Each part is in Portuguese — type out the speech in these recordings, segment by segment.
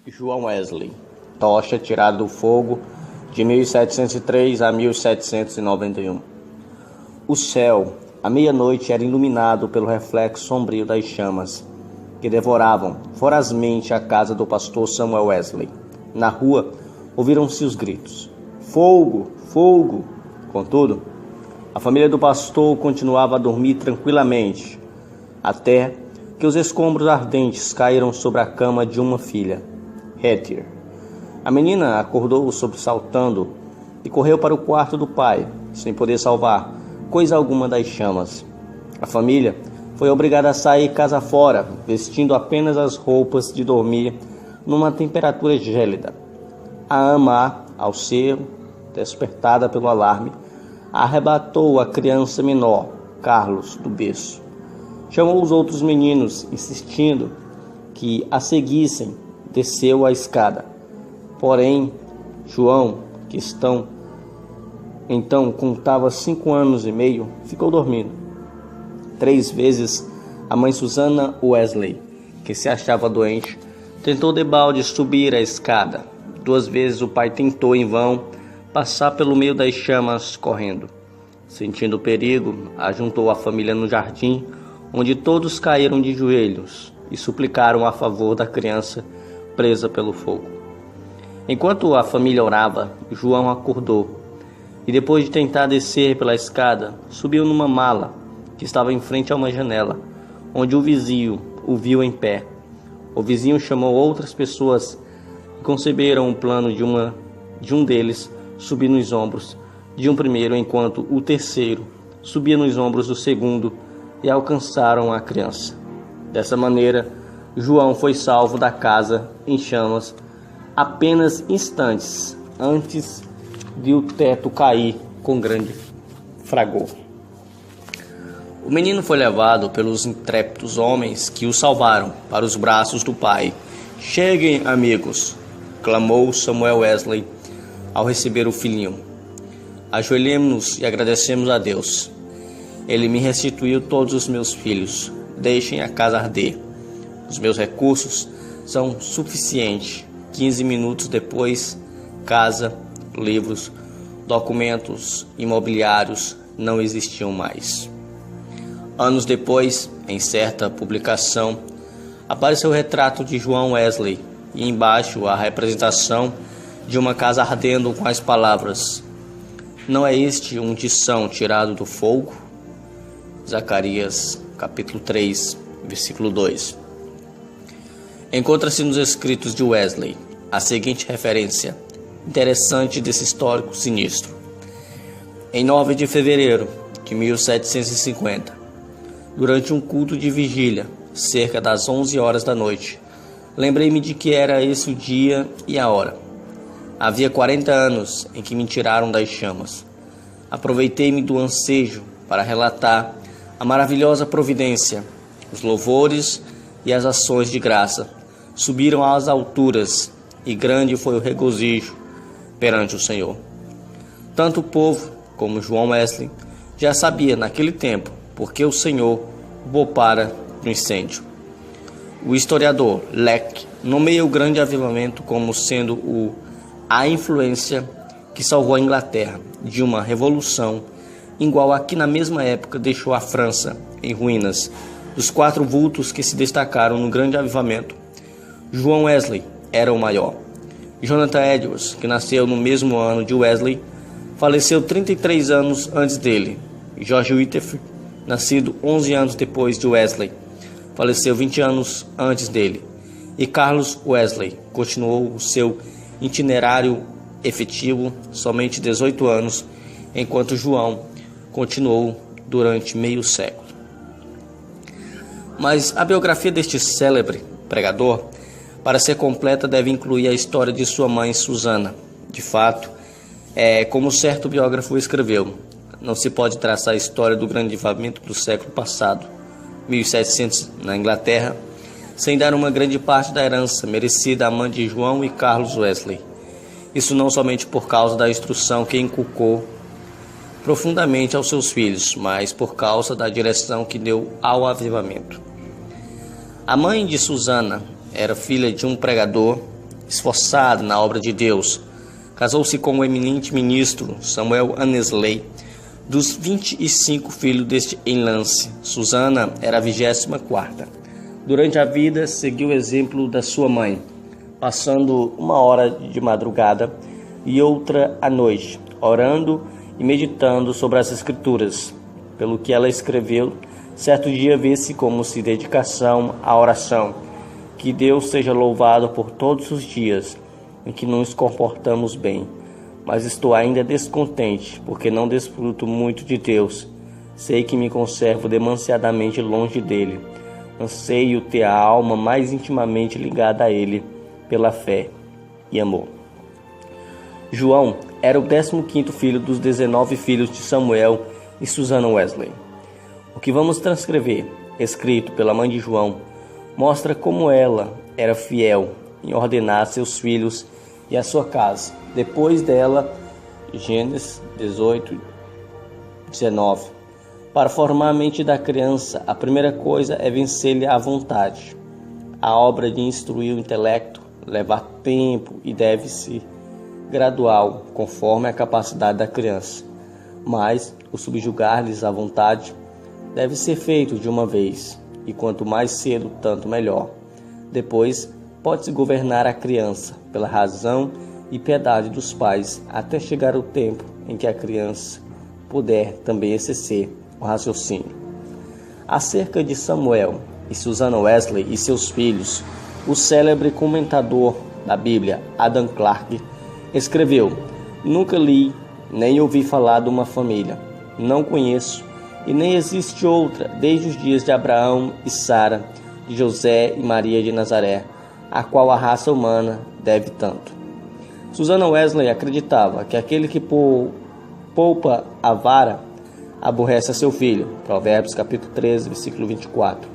João Wesley, tocha tirada do fogo de 1703 a 1791. O céu, à meia-noite, era iluminado pelo reflexo sombrio das chamas, que devoravam vorazmente a casa do pastor Samuel Wesley. Na rua, ouviram-se os gritos: "Fogo! Fogo!" Contudo, a família do pastor continuava a dormir tranquilamente, até que os escombros ardentes caíram sobre a cama de uma filha, Hetty. A menina acordou sobressaltando e correu para o quarto do pai, sem poder salvar coisa alguma das chamas. A família foi obrigada a sair casa fora, vestindo apenas as roupas de dormir numa temperatura gélida. A ama, ao ser despertada pelo alarme, arrebatou a criança menor, Carlos, do berço. Chamou os outros meninos, insistindo que a seguissem. Desceu a escada. Porém, João, que então contava 5 anos e meio, ficou dormindo. 3 vezes a mãe Susana Wesley, que se achava doente, tentou debalde subir a escada. 2 vezes o pai tentou em vão passar pelo meio das chamas correndo. Sentindo o perigo, ajuntou a família no jardim, onde todos caíram de joelhos e suplicaram a favor da criança presa pelo fogo. Enquanto a família orava, João acordou e, depois de tentar descer pela escada, subiu numa mala que estava em frente a uma janela, onde o vizinho o viu em pé. O vizinho chamou outras pessoas e conceberam o plano de um deles subir nos ombros de um primeiro, enquanto o terceiro subia nos ombros do segundo, e alcançaram a criança. Dessa maneira, João foi salvo da casa em chamas apenas instantes antes de o teto cair com grande fragor. O menino foi levado pelos intrépidos homens que o salvaram para os braços do pai. "Cheguem, amigos!" clamou Samuel Wesley ao receber o filhinho. "Ajoelhemos-nos e agradecemos a Deus. Ele me restituiu todos os meus filhos. Deixem a casa arder. Os meus recursos são suficientes." 15 minutos depois, casa, livros, documentos imobiliários não existiam mais. Anos depois, em certa publicação, apareceu o retrato de João Wesley e embaixo a representação de uma casa ardendo com as palavras: "Não é este um tição tirado do fogo?" Zacarias, capítulo 3, versículo 2. Encontra-se nos escritos de Wesley a seguinte referência interessante desse histórico sinistro. Em 9 de fevereiro de 1750, durante um culto de vigília, cerca das 11 horas da noite, lembrei-me de que era esse o dia e a hora. Havia 40 anos em que me tiraram das chamas. Aproveitei-me do ansejo para relatar a maravilhosa providência. Os louvores e as ações de graça subiram às alturas, e grande foi o regozijo perante o Senhor. Tanto o povo como João Wesley já sabia naquele tempo porque o Senhor o poupara do incêndio. O historiador Leck nomeia o grande avivamento como sendo a influência que salvou a Inglaterra de uma revolução igual a que na mesma época deixou a França em ruínas. Dos 4 vultos que se destacaram no grande avivamento, João Wesley era o maior. Jonathan Edwards, que nasceu no mesmo ano de Wesley, faleceu 33 anos antes dele. George Whitefield, nascido 11 anos depois de Wesley, faleceu 20 anos antes dele. E Carlos Wesley continuou o seu itinerário efetivo somente 18 anos, enquanto João continuou durante meio século. Mas a biografia deste célebre pregador, para ser completa, deve incluir a história de sua mãe Susana. De fato, como certo biógrafo escreveu, não se pode traçar a história do grande avivamento do século passado, 1700, na Inglaterra, sem dar uma grande parte da herança merecida à mãe de João e Carlos Wesley. Isso não somente por causa da instrução que inculcou profundamente aos seus filhos, mas por causa da direção que deu ao avivamento. A mãe de Susana era filha de um pregador esforçada na obra de Deus. Casou-se com o eminente ministro Samuel Annesley. Dos 25 filhos deste enlace, Susana era a 24ª. Durante a vida, seguiu o exemplo da sua mãe, passando uma hora de madrugada e outra à noite, orando e meditando sobre as Escrituras. Pelo que ela escreveu, certo dia vê-se como se dedicação à oração. Que Deus seja louvado por todos os dias em que nos comportamos bem. Mas estou ainda descontente, porque não desfruto muito de Deus. Sei que me conservo demasiadamente longe dele. Anseio ter a alma mais intimamente ligada a ele, pela fé e amor. João era o 15º filho dos 19 filhos de Samuel e Susana Wesley. O que vamos transcrever, escrito pela mãe de João, mostra como ela era fiel em ordenar seus filhos e a sua casa. Depois dela, Gênesis 18, 19. Para formar a mente da criança, a primeira coisa é vencer-lhe a vontade. A obra de instruir o intelecto leva tempo e deve-se gradual, conforme a capacidade da criança. Mas o subjugar-lhes a vontade deve ser feito de uma vez, e quanto mais cedo, tanto melhor. Depois, pode-se governar a criança pela razão e piedade dos pais, até chegar o tempo em que a criança puder também exercer o raciocínio. Acerca de Samuel e Susana Wesley e seus filhos, o célebre comentador da Bíblia, Adam Clarke, escreveu: nunca li, nem ouvi falar de uma família, não conheço, e nem existe outra, desde os dias de Abraão e Sara, de José e Maria de Nazaré, a qual a raça humana deve tanto. Susana Wesley acreditava que aquele que poupa a vara aborrece a seu filho, Provérbios capítulo 13, versículo 24,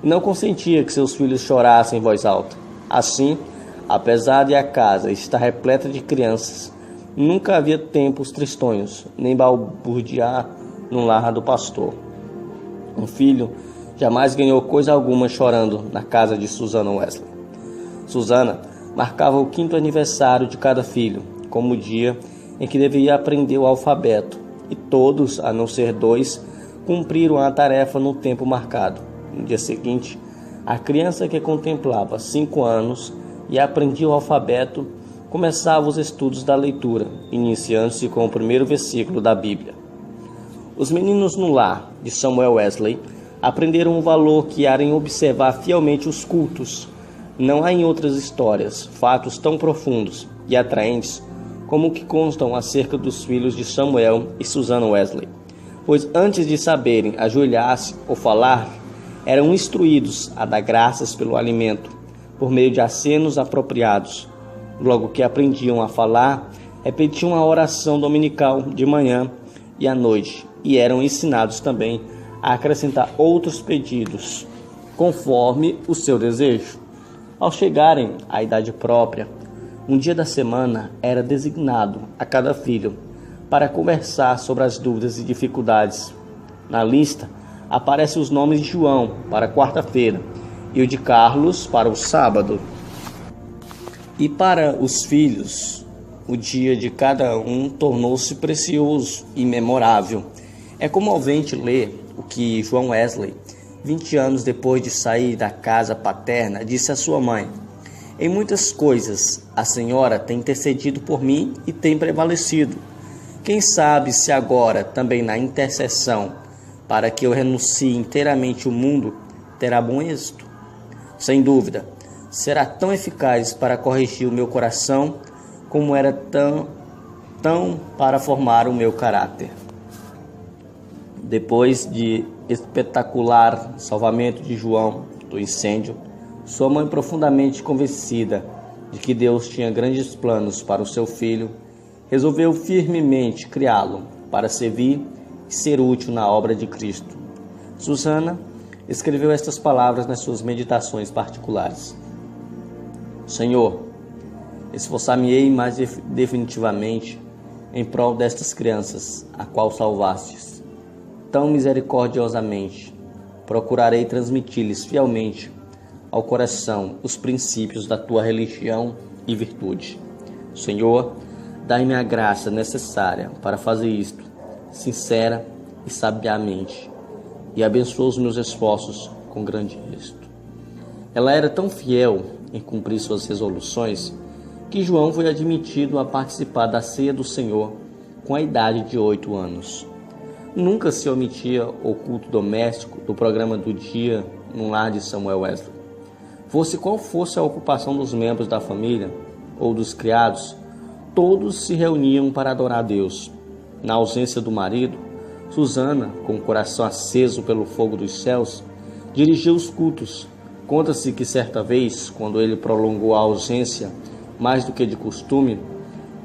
e não consentia que seus filhos chorassem em voz alta. Assim, apesar de a casa estar repleta de crianças, nunca havia tempos tristonhos, nem balbuciar no lar do pastor. Um filho jamais ganhou coisa alguma chorando na casa de Susana Wesley. Susana marcava o 5º aniversário de cada filho, como o dia em que deveria aprender o alfabeto, e todos, a não ser 2, cumpriram a tarefa no tempo marcado. No dia seguinte, a criança que contemplava 5 anos e aprendia o alfabeto começava os estudos da leitura, iniciando-se com o primeiro versículo da Bíblia. Os meninos no lar de Samuel Wesley aprenderam o valor que há em observar fielmente os cultos. Não há em outras histórias fatos tão profundos e atraentes como o que constam acerca dos filhos de Samuel e Susana Wesley, pois antes de saberem ajoelhar-se ou falar, eram instruídos a dar graças pelo alimento, por meio de acenos apropriados. Logo que aprendiam a falar, repetiam a oração dominical de manhã e à noite, e eram ensinados também a acrescentar outros pedidos, conforme o seu desejo. Ao chegarem à idade própria, um dia da semana era designado a cada filho para conversar sobre as dúvidas e dificuldades. Na lista aparecem os nomes de João para a quarta-feira e o de Carlos para o sábado. E para os filhos, o dia de cada um tornou-se precioso e memorável. É comovente ler o que João Wesley, 20 anos depois de sair da casa paterna, disse à sua mãe: em muitas coisas, a senhora tem intercedido por mim e tem prevalecido. Quem sabe se agora, também na intercessão, para que eu renuncie inteiramente o mundo, terá bom êxito? Sem dúvida, será tão eficaz para corrigir o meu coração, como era tão para formar o meu caráter. Depois de espetacular salvamento de João do incêndio, sua mãe, profundamente convencida de que Deus tinha grandes planos para o seu filho, resolveu firmemente criá-lo para servir e ser útil na obra de Cristo. Susana escreveu estas palavras nas suas meditações particulares: Senhor, esforçar-me-ei mais definitivamente em prol destas crianças, a qual salvastes tão misericordiosamente. Procurarei transmitir-lhes fielmente ao coração os princípios da tua religião e virtude. Senhor, dai-me a graça necessária para fazer isto, sincera e sabiamente, e abençoa os meus esforços com grande êxito. Ela era tão fiel em cumprir suas resoluções que João foi admitido a participar da ceia do Senhor com a idade de 8 anos. Nunca se omitia o culto doméstico do programa do dia no lar de Samuel Wesley. Fosse qual fosse a ocupação dos membros da família ou dos criados, todos se reuniam para adorar a Deus. Na ausência do marido, Susana, com o coração aceso pelo fogo dos céus, dirigiu os cultos. Conta-se que certa vez, quando ele prolongou a ausência mais do que de costume,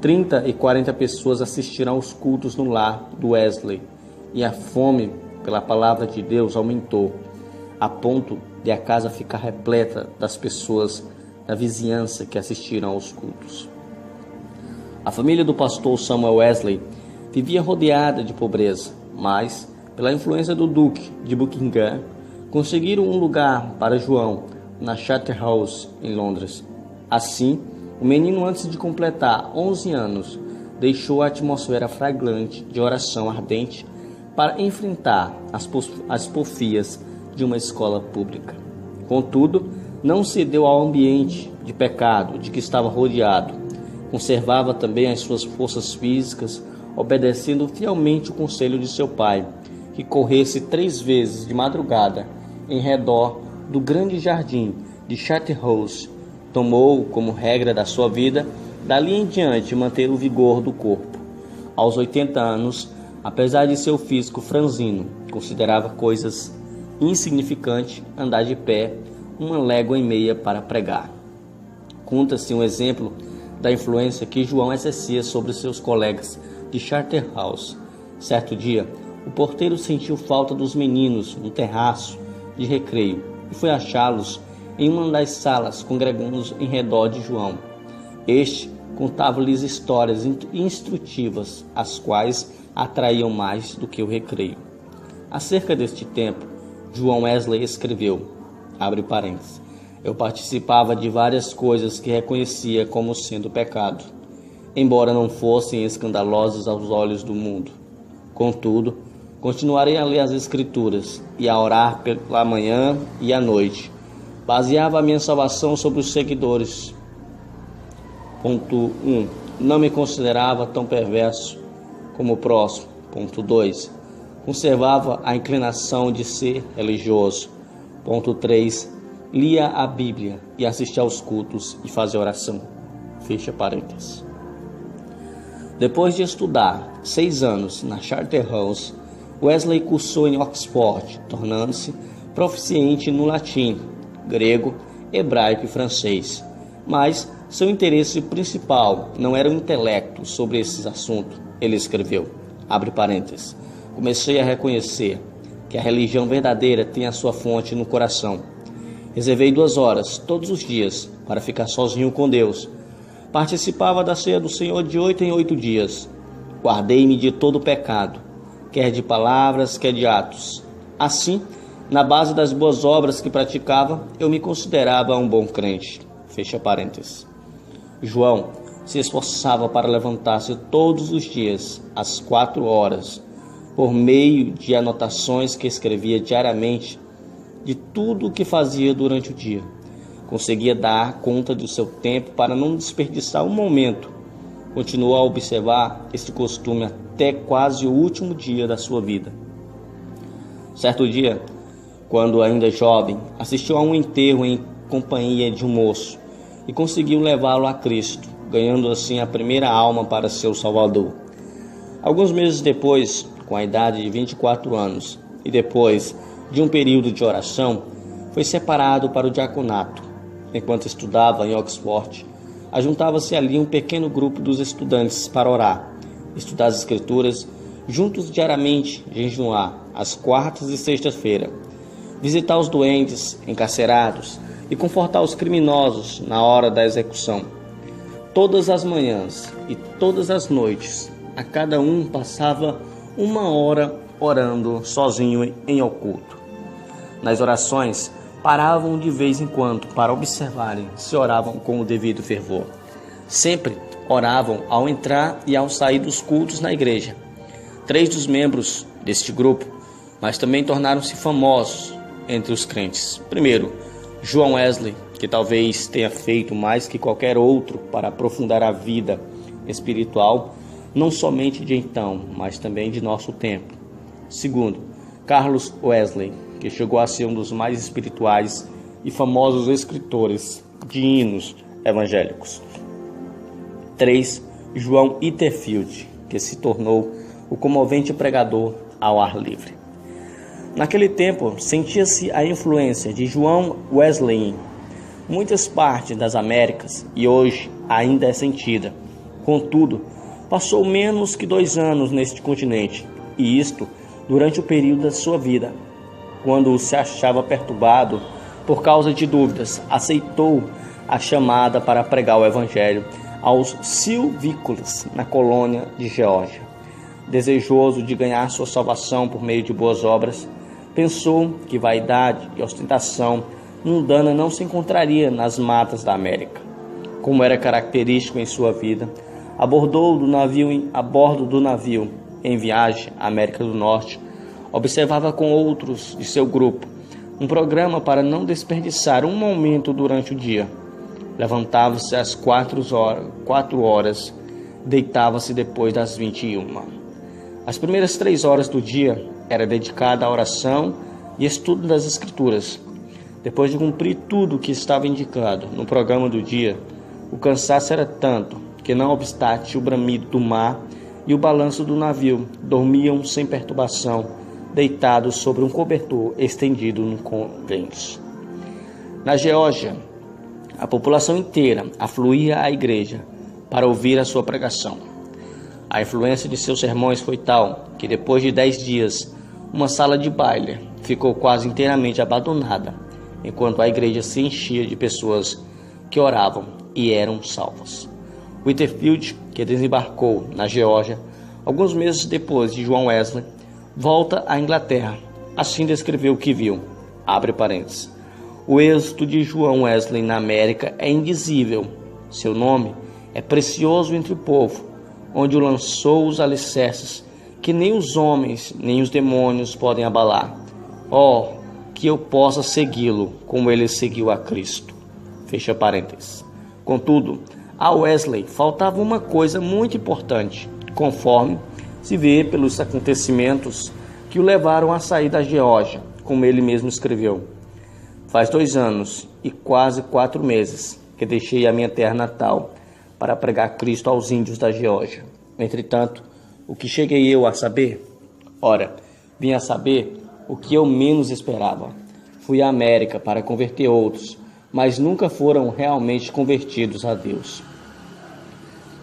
30 e 40 pessoas assistiram aos cultos no lar do Wesley, e a fome pela palavra de Deus aumentou, a ponto de a casa ficar repleta das pessoas da vizinhança que assistiram aos cultos. A família do pastor Samuel Wesley vivia rodeada de pobreza, mas, pela influência do Duque de Buckingham, conseguiram um lugar para João na Charterhouse, em Londres. Assim, o menino, antes de completar 11 anos, deixou a atmosfera fragrante de oração ardente para enfrentar as porfias de uma escola pública. Contudo, não cedeu ao ambiente de pecado de que estava rodeado. Conservava também as suas forças físicas, obedecendo fielmente o conselho de seu pai, que corresse 3 vezes de madrugada em redor do grande jardim de Charterhouse. Tomou como regra da sua vida, dali em diante, manter o vigor do corpo. Aos 80 anos, apesar de seu físico franzino, considerava coisas insignificantes andar de pé 1,5 léguas para pregar. Conta-se um exemplo da influência que João exercia sobre seus colegas de Charterhouse. Certo dia, o porteiro sentiu falta dos meninos no terraço de recreio e foi achá-los em uma das salas, congregando em redor de João. Este contava-lhes histórias instrutivas, as quais atraíam mais do que o recreio. Acerca deste tempo, João Wesley escreveu, abre parênteses, eu participava de várias coisas que reconhecia como sendo pecado, embora não fossem escandalosas aos olhos do mundo. Contudo, continuarei a ler as Escrituras e a orar pela manhã e à noite. Baseava a minha salvação sobre os seguidores. Ponto 1. Não me considerava tão perverso como o próximo. Ponto 2. Conservava a inclinação de ser religioso. Ponto 3. Lia a Bíblia e assistia aos cultos e fazia oração. Fecha parênteses. Depois de estudar 6 anos na Charterhouse, Wesley cursou em Oxford, tornando-se proficiente no latim, grego, hebraico e francês. Mas seu interesse principal não era o intelecto sobre esses assuntos. Ele escreveu, abre parênteses, comecei a reconhecer que a religião verdadeira tem a sua fonte no coração. Reservei 2 horas todos os dias para ficar sozinho com Deus. Participava da ceia do Senhor de 8 em 8 dias. Guardei-me de todo pecado, quer de palavras, quer de atos. Assim, na base das boas obras que praticava, eu me considerava um bom crente. Fecha parênteses. João se esforçava para levantar-se todos os dias, às 4 horas, por meio de anotações que escrevia diariamente de tudo o que fazia durante o dia. Conseguia dar conta do seu tempo para não desperdiçar um momento. Continuou a observar este costume até quase o último dia da sua vida. Certo dia, quando ainda jovem, assistiu a um enterro em companhia de um moço e conseguiu levá-lo a Cristo, ganhando assim a primeira alma para seu Salvador. Alguns meses depois, com a idade de 24 anos, e depois de um período de oração, foi separado para o diaconato. Enquanto estudava em Oxford, ajuntava-se ali um pequeno grupo dos estudantes para orar, estudar as Escrituras, juntos diariamente, jejuar, às quartas e sextas-feiras, visitar os doentes, encarcerados e confortar os criminosos na hora da execução. Todas as manhãs e todas as noites, a cada um passava 1 hora orando sozinho em oculto. Nas orações, paravam de vez em quando para observarem se oravam com o devido fervor. Sempre oravam ao entrar e ao sair dos cultos na igreja. 3 dos membros deste grupo, mas também tornaram-se famosos entre os crentes. Primeiro, João Wesley, que talvez tenha feito mais que qualquer outro para aprofundar a vida espiritual, não somente de então, mas também de nosso tempo. Segundo, Carlos Wesley, que chegou a ser um dos mais espirituais e famosos escritores de hinos evangélicos. 3. João Iterfield, que se tornou o comovente pregador ao ar livre. Naquele tempo, sentia-se a influência de João Wesley em muitas partes das Américas e hoje ainda é sentida. Contudo, passou menos que 2 anos neste continente, e isto durante o período da sua vida, quando se achava perturbado por causa de dúvidas, aceitou a chamada para pregar o evangelho aos silvícolas na colônia de Geórgia. Desejoso de ganhar sua salvação por meio de boas obras, pensou que vaidade e ostentação mundana não se encontraria nas matas da América. Como era característico em sua vida, a bordo do navio em viagem à América do Norte, observava com outros de seu grupo um programa para não desperdiçar um momento durante o dia. Levantava-se às 4 horas, deitava-se depois das 21. As primeiras 3 horas do dia era dedicada à oração e estudo das Escrituras. Depois de cumprir tudo o que estava indicado no programa do dia, o cansaço era tanto que, não obstante o bramido do mar e o balanço do navio, dormiam sem perturbação, deitados sobre um cobertor estendido no convento. Na Geórgia, a população inteira afluía à igreja para ouvir a sua pregação. A influência de seus sermões foi tal que, depois de 10 dias, uma sala de baile ficou quase inteiramente abandonada, enquanto a igreja se enchia de pessoas que oravam e eram salvas. Whitefield, que desembarcou na Geórgia alguns meses depois de João Wesley, volta à Inglaterra. Assim descreveu o que viu. Abre parênteses. O êxito de João Wesley na América é indizível. Seu nome é precioso entre o povo, onde o lançou os alicerces que nem os homens nem os demônios podem abalar. Oh, que eu possa segui-lo como ele seguiu a Cristo. Fecha parênteses. Contudo, a Wesley faltava uma coisa muito importante, conforme se vê pelos acontecimentos que o levaram a sair da Geórgia, como ele mesmo escreveu. Faz 2 anos e quase 4 meses que deixei a minha terra natal para pregar Cristo aos índios da Geórgia. Entretanto, o que cheguei eu a saber? Ora, vim a saber o que eu menos esperava. Fui à América para converter outros, mas nunca foram realmente convertidos a Deus.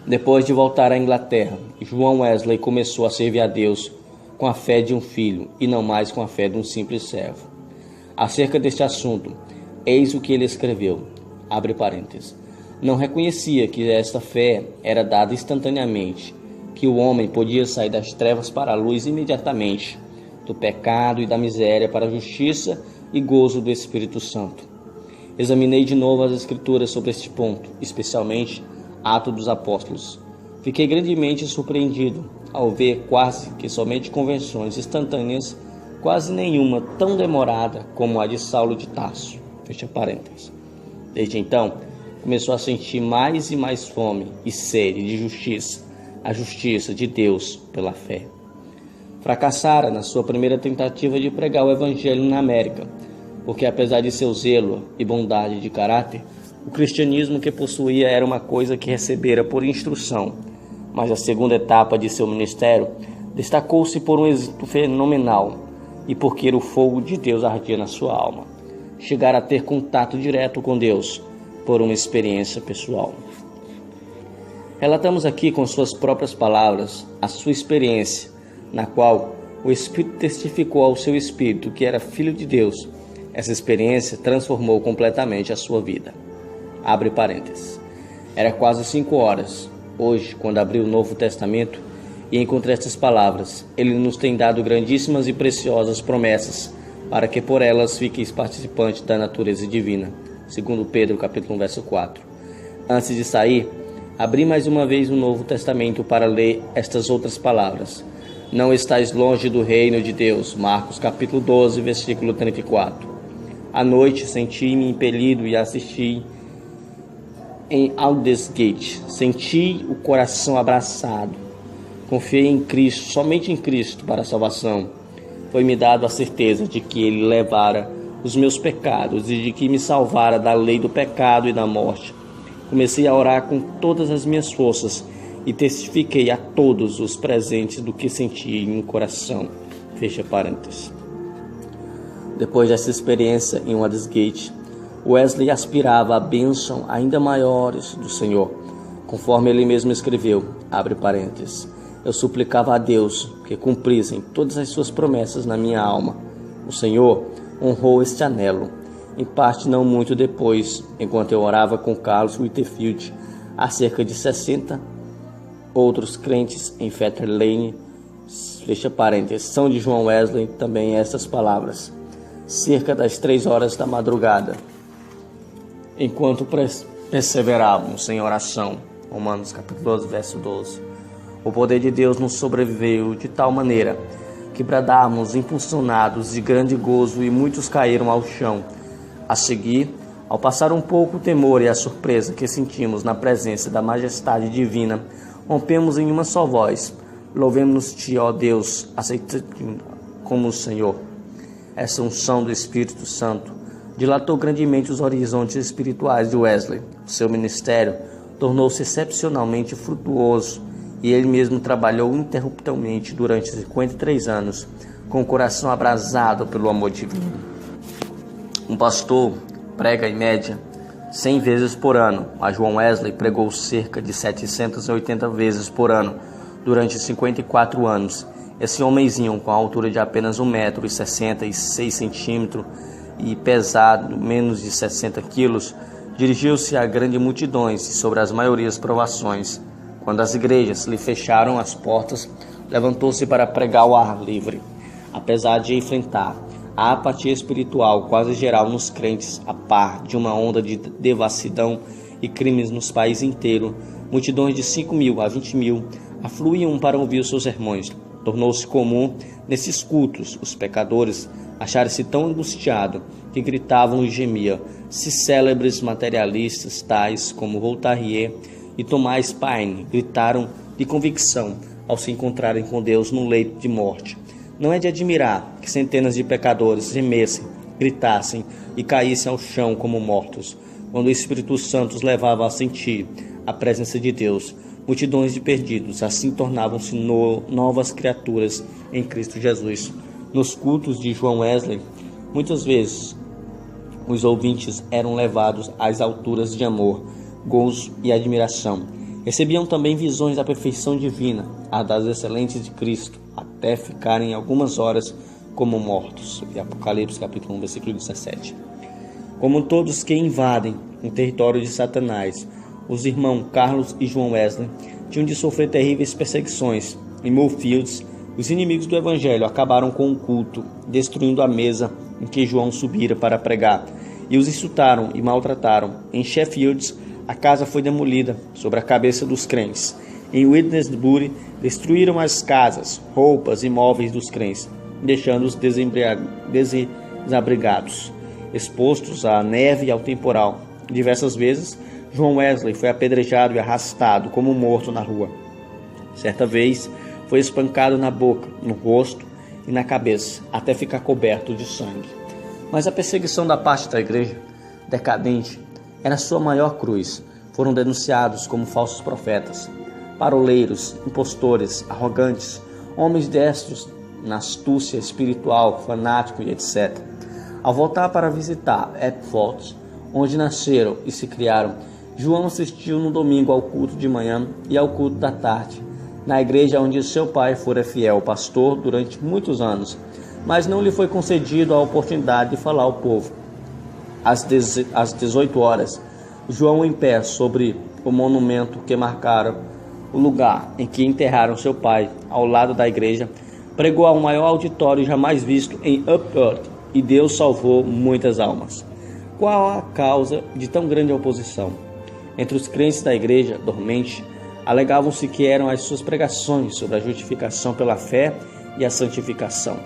Depois de voltar à Inglaterra, João Wesley começou a servir a Deus com a fé de um filho e não mais com a fé de um simples servo. Acerca deste assunto, eis o que ele escreveu, abre parênteses. Não reconhecia que esta fé era dada instantaneamente, que o homem podia sair das trevas para a luz imediatamente, do pecado e da miséria para a justiça e gozo do Espírito Santo. Examinei de novo as Escrituras sobre este ponto, especialmente Atos dos Apóstolos. Fiquei grandemente surpreendido ao ver quase que somente conversões instantâneas, quase nenhuma tão demorada como a de Saulo de Tarso. Fecha parênteses. Desde então, começou a sentir mais e mais fome e sede de justiça, a justiça de Deus pela fé. Fracassara na sua primeira tentativa de pregar o Evangelho na América, porque apesar de seu zelo e bondade de caráter, o cristianismo que possuía era uma coisa que recebera por instrução, mas a segunda etapa de seu ministério destacou-se por um êxito fenomenal e porque o fogo de Deus ardia na sua alma. Chegar a ter contato direto com Deus por uma experiência pessoal. Relatamos aqui com suas próprias palavras a sua experiência, na qual o Espírito testificou ao seu espírito que era filho de Deus. Essa experiência transformou completamente a sua vida. Abre parênteses. Era quase 5 horas. Hoje, quando abri o Novo Testamento e encontrei estas palavras, ele nos tem dado grandíssimas e preciosas promessas para que por elas fiqueis participantes da natureza divina. Segundo Pedro, capítulo 1, verso 4. Antes de sair, Abri mais uma vez o Novo Testamento para ler estas outras palavras. Não estais longe do reino de Deus. Marcos capítulo 12, versículo 34. À noite senti-me impelido e assisti em Aldersgate. Senti o coração abraçado. Confiei em Cristo, somente em Cristo, para a salvação. Foi-me dado a certeza de que Ele levara os meus pecados e de que me salvara da lei do pecado e da morte. Comecei a orar com todas as minhas forças e testifiquei a todos os presentes do que senti em meu coração. Fecha parênteses. Depois dessa experiência em Aldersgate, Wesley aspirava a bênção ainda maiores do Senhor. Conforme ele mesmo escreveu, abre parênteses, eu suplicava a Deus que cumprissem todas as suas promessas na minha alma. O Senhor honrou este anelo, em parte não muito depois, enquanto eu orava com Carlos Whitefield, há cerca de 60 outros crentes em Fetter Lane, fecha parênteses, São de João Wesley, também estas palavras, cerca das 3 horas da madrugada, enquanto perseverávamos em oração. Romanos capítulo 12, verso 12. O poder de Deus nos sobreviveu de tal maneira que bradamos impulsionados de grande gozo e muitos caíram ao chão. A seguir, ao passar um pouco o temor e a surpresa que sentimos na presença da majestade divina, rompemos em uma só voz: louvemos-te, ó Deus, aceitando como o Senhor. Essa unção do Espírito Santo dilatou grandemente os horizontes espirituais de Wesley. Seu ministério tornou-se excepcionalmente frutuoso e ele mesmo trabalhou ininterruptamente durante 53 anos, com o coração abrasado pelo amor divino. Um pastor prega em média 100 vezes por ano. A João Wesley pregou cerca de 780 vezes por ano durante 54 anos. Esse homenzinho, com a altura de apenas 1,66 m e pesado menos de 60 quilos, dirigiu-se a grandes multidões e sobre as maiorias provações. Quando as igrejas lhe fecharam as portas, levantou-se para pregar ao ar livre. Apesar de enfrentar a apatia espiritual quase geral nos crentes, a par de uma onda de devassidão e crimes nos países inteiros, multidões de 5.000 a 20.000 afluíam para ouvir os seus sermões. Tornou-se comum nesses cultos os pecadores acharem-se tão angustiados que gritavam e gemiam. Se célebres materialistas tais como Voltaire e Thomas Paine gritaram de convicção ao se encontrarem com Deus no leito de morte. Não é de admirar que centenas de pecadores gemessem, gritassem e caíssem ao chão como mortos, quando o Espírito Santo os levava a sentir a presença de Deus. Multidões de perdidos assim tornavam-se novas criaturas em Cristo Jesus. Nos cultos de João Wesley, muitas vezes os ouvintes eram levados às alturas de amor, gozo e admiração. Recebiam também visões da perfeição divina, a das excelentes de Cristo, até ficarem algumas horas como mortos. E Apocalipse capítulo 1, versículo 17. Como todos que invadem o território de Satanás, os irmãos Carlos e João Wesley tinham de sofrer terríveis perseguições. Em Moorfields, os inimigos do Evangelho acabaram com o culto, destruindo a mesa em que João subira para pregar, e os insultaram e maltrataram. Em Sheffield, a casa foi demolida sobre a cabeça dos crentes. Em Wednesbury, destruíram as casas, roupas e móveis dos crentes, deixando-os desabrigados, expostos à neve e ao temporal. Diversas vezes, João Wesley foi apedrejado e arrastado como morto na rua. Certa vez, foi espancado na boca, no rosto e na cabeça, até ficar coberto de sangue. Mas a perseguição da parte da igreja, decadente, era sua maior cruz. Foram denunciados como falsos profetas, paroleiros, impostores, arrogantes, homens destros na astúcia espiritual, fanático e etc. Ao voltar para visitar Epworth, onde nasceram e se criaram, João assistiu no domingo ao culto de manhã e ao culto da tarde, na igreja onde seu pai fora fiel pastor durante muitos anos, mas não lhe foi concedido a oportunidade de falar ao povo. Às 18 horas, João, em pé sobre o monumento que marcara o lugar em que enterraram seu pai, ao lado da igreja, pregou ao maior auditório jamais visto em Upworth, e Deus salvou muitas almas. Qual a causa de tão grande oposição? Entre os crentes da igreja dormente, alegavam-se que eram as suas pregações sobre a justificação pela fé e a santificação.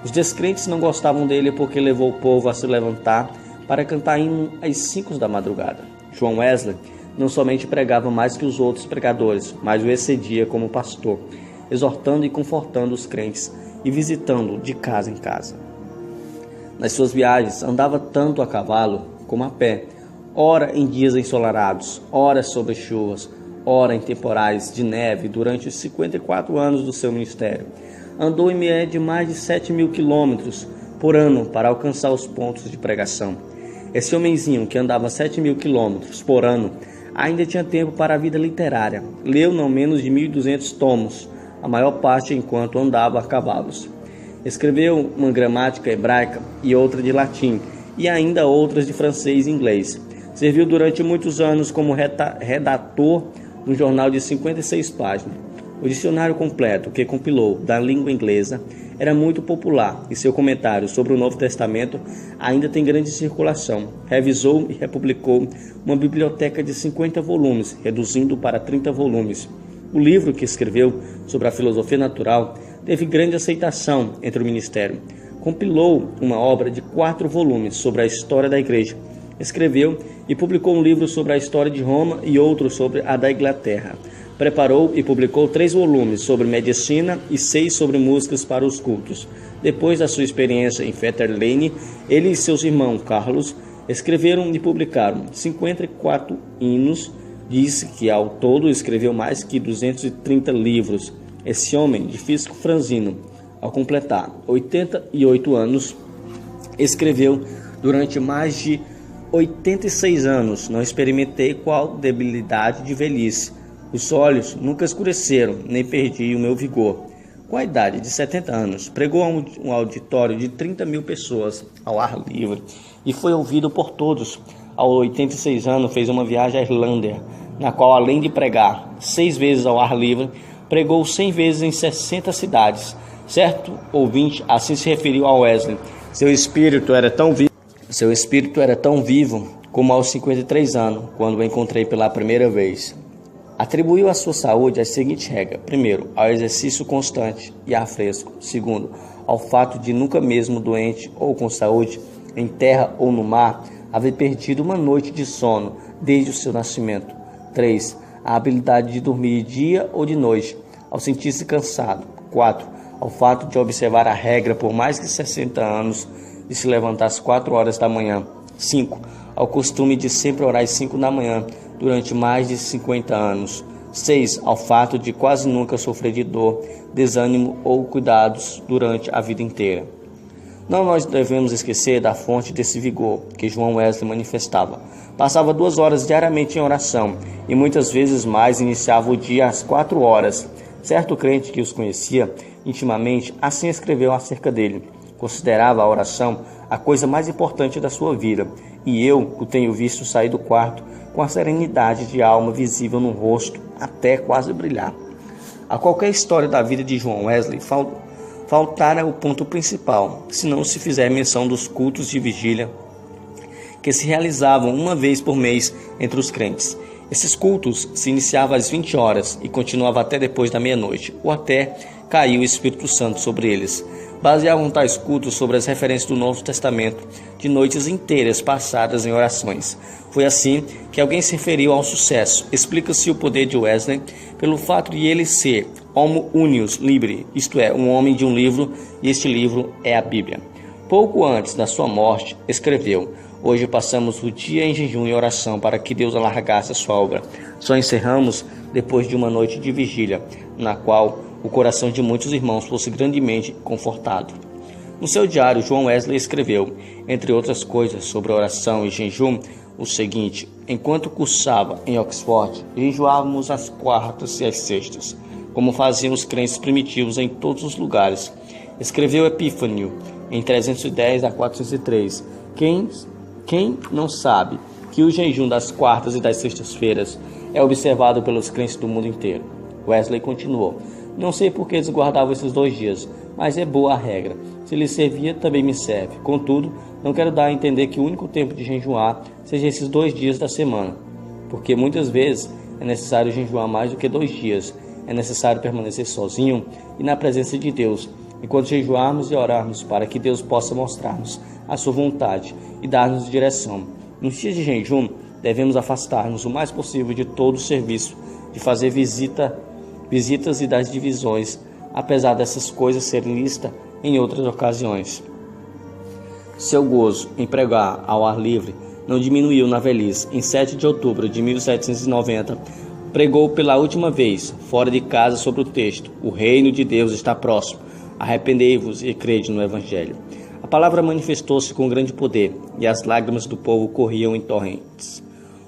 Os descrentes não gostavam dele porque levou o povo a se levantar para cantar hino às 5 da madrugada. John Wesley não somente pregava mais que os outros pregadores, mas o excedia como pastor, exortando e confortando os crentes e visitando de casa em casa. Nas suas viagens, andava tanto a cavalo como a pé, ora em dias ensolarados, ora sobre chuvas, ora em temporais de neve durante os 54 anos do seu ministério. Andou em média mais de 7.000 quilômetros por ano para alcançar os pontos de pregação. Esse homenzinho que andava 7.000 quilômetros por ano ainda tinha tempo para a vida literária. Leu não menos de 1.200 tomos, a maior parte enquanto andava a cavalos. Escreveu uma gramática hebraica e outra de latim, e ainda outras de francês e inglês. Serviu durante muitos anos como redator de um jornal de 56 páginas. O dicionário completo que compilou da língua inglesa era muito popular e seu comentário sobre o Novo Testamento ainda tem grande circulação. Revisou e republicou uma biblioteca de 50 volumes, reduzindo para 30 volumes. O livro que escreveu sobre a filosofia natural teve grande aceitação entre o ministério. Compilou uma obra de 4 volumes sobre a história da igreja. Escreveu e publicou um livro sobre a história de Roma e outro sobre a da Inglaterra. Preparou e publicou 3 volumes sobre medicina e 6 sobre músicas para os cultos. Depois da sua experiência em Fetter Lane, ele e seus irmãos Carlos escreveram e publicaram 54 hinos. Disse que ao todo escreveu mais que 230 livros. Esse homem de físico franzino, ao completar 88 anos, escreveu durante mais de 86 anos. Não experimentei qual debilidade de velhice. Os olhos nunca escureceram, nem perdi o meu vigor. Com a idade de 70 anos, pregou a um auditório de 30.000 pessoas ao ar livre e foi ouvido por todos. Aos 86 anos, fez uma viagem à Irlanda, na qual, além de pregar 6 vezes ao ar livre, pregou 100 vezes em 60 cidades. Certo ouvinte assim se referiu a Wesley. Seu espírito era tão vivo como aos 53 anos, quando o encontrei pela primeira vez. Atribuiu a sua saúde às seguintes regras: primeiro, ao exercício constante e ar fresco; segundo, ao fato de nunca mesmo doente ou com saúde, em terra ou no mar, haver perdido uma noite de sono desde o seu nascimento; 3. A habilidade de dormir de dia ou de noite, ao sentir-se cansado; 4. Ao fato de observar a regra por mais de 60 anos de se levantar às 4 horas da manhã; 5. Ao costume de sempre orar às 5 da manhã durante mais de 50 anos; 6. Ao fato de quase nunca sofrer de dor, desânimo ou cuidados durante a vida inteira. Não nós devemos esquecer da fonte desse vigor que João Wesley manifestava. Passava 2 horas diariamente em oração e muitas vezes mais iniciava o dia às 4 horas. Certo crente que os conhecia intimamente assim escreveu acerca dele: considerava a oração a coisa mais importante da sua vida, e eu o tenho visto sair do quarto com a serenidade de alma visível no rosto, até quase brilhar. A qualquer história da vida de João Wesley faltara o ponto principal, se não se fizer menção dos cultos de vigília que se realizavam uma vez por mês entre os crentes. Esses cultos se iniciavam às 20 horas e continuavam até depois da meia-noite, ou até cair o Espírito Santo sobre eles. Baseavam tais cultos sobre as referências do Novo Testamento, de noites inteiras passadas em orações. Foi assim que alguém se referiu ao sucesso. Explica-se o poder de Wesley pelo fato de ele ser homo unius libri, isto é, um homem de um livro, e este livro é a Bíblia. Pouco antes da sua morte, escreveu: hoje passamos o dia em jejum e oração para que Deus alargasse a sua obra. Só encerramos depois de uma noite de vigília, na qual o coração de muitos irmãos fosse grandemente confortado. No seu diário, João Wesley escreveu, entre outras coisas, sobre oração e jejum, o seguinte: enquanto cursava em Oxford, jejuávamos às quartas e às sextas, como faziam os crentes primitivos em todos os lugares. Escreveu Epífanio em 310 a 403. Quem não sabe que o jejum das quartas e das sextas-feiras é observado pelos crentes do mundo inteiro? Wesley continuou: não sei por que eles guardavam esses 2 dias, mas é boa a regra. Se lhes servia, também me serve. Contudo, não quero dar a entender que o único tempo de jejuar seja esses 2 dias da semana. porque muitas vezes é necessário jejuar mais do que 2 dias. É necessário permanecer sozinho e na presença de Deus, enquanto jejuarmos e orarmos para que Deus possa mostrar-nos a sua vontade e dar-nos direção. Nos dias de jejum, devemos afastar-nos o mais possível de todo o serviço, de fazer visitas e das divisões, apesar dessas coisas serem listas em outras ocasiões. Seu gozo em pregar ao ar livre não diminuiu na velhice. Em 7 de outubro de 1790, pregou pela última vez, fora de casa, sobre o texto: "O reino de Deus está próximo. Arrependei-vos e crede no Evangelho." A palavra manifestou-se com grande poder, e as lágrimas do povo corriam em torrentes.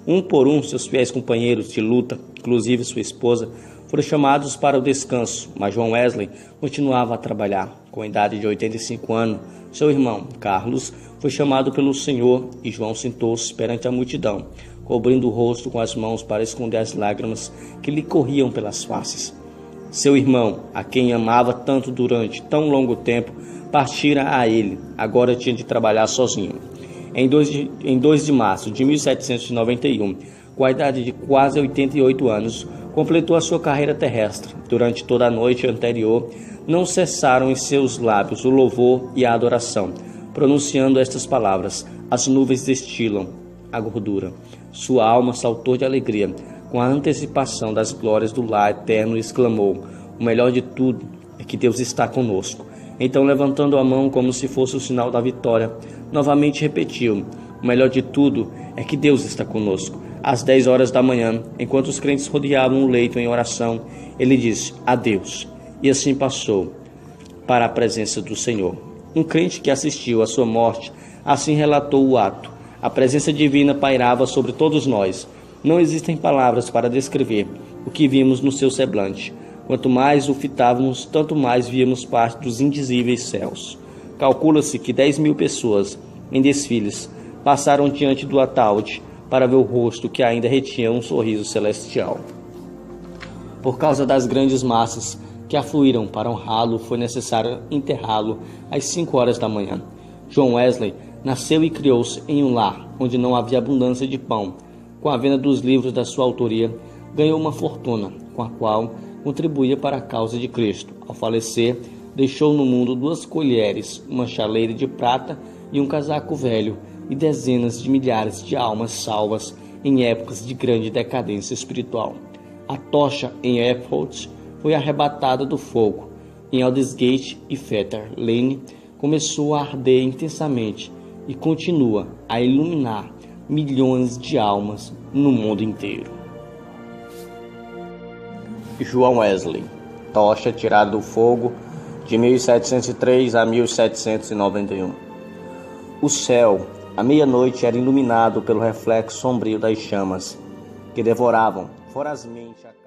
Um por um, seus fiéis companheiros de luta, inclusive sua esposa, foram chamados para o descanso, mas John Wesley continuava a trabalhar. Com a idade de 85 anos, seu irmão, Carlos, foi chamado pelo Senhor e João sentou-se perante a multidão, cobrindo o rosto com as mãos para esconder as lágrimas que lhe corriam pelas faces. Seu irmão, a quem amava tanto durante tão longo tempo, partira a ele. Agora tinha de trabalhar sozinho. Em 2 de março de 1791, com a idade de quase 88 anos, completou a sua carreira terrestre. Durante toda a noite anterior, não cessaram em seus lábios o louvor e a adoração, pronunciando estas palavras: "As nuvens destilam a gordura." Sua alma saltou de alegria com a antecipação das glórias do lar eterno e exclamou: "O melhor de tudo é que Deus está conosco." Então, levantando a mão como se fosse o sinal da vitória, novamente repetiu: "O melhor de tudo é que Deus está conosco." Às 10 horas da manhã, enquanto os crentes rodeavam o leito em oração, ele disse: "Adeus." E assim passou para a presença do Senhor. Um crente que assistiu à sua morte assim relatou o ato: "A presença divina pairava sobre todos nós. Não existem palavras para descrever o que vimos no seu semblante. Quanto mais o fitávamos, tanto mais víamos parte dos indizíveis céus." Calcula-se que 10.000 pessoas, em desfiles, passaram diante do ataúde para ver o rosto que ainda retinha um sorriso celestial. Por causa das grandes massas que afluíram para honrá-lo, foi necessário enterrá-lo às 5 horas da manhã. John Wesley nasceu e criou-se em um lar onde não havia abundância de pão. Com a venda dos livros da sua autoria, ganhou uma fortuna, com a qual contribuía para a causa de Cristo. Ao falecer, deixou no mundo 2 colheres, uma chaleira de prata e um casaco velho, e dezenas de milhares de almas salvas em épocas de grande decadência espiritual. A tocha em Erfurt foi arrebatada do fogo. Em Aldersgate e Fetter Lane começou a arder intensamente e continua a iluminar milhões de almas no mundo inteiro. João Wesley, tocha tirada do fogo de 1703 a 1791. O céu, à meia-noite, era iluminado pelo reflexo sombrio das chamas que devoravam vorazmente a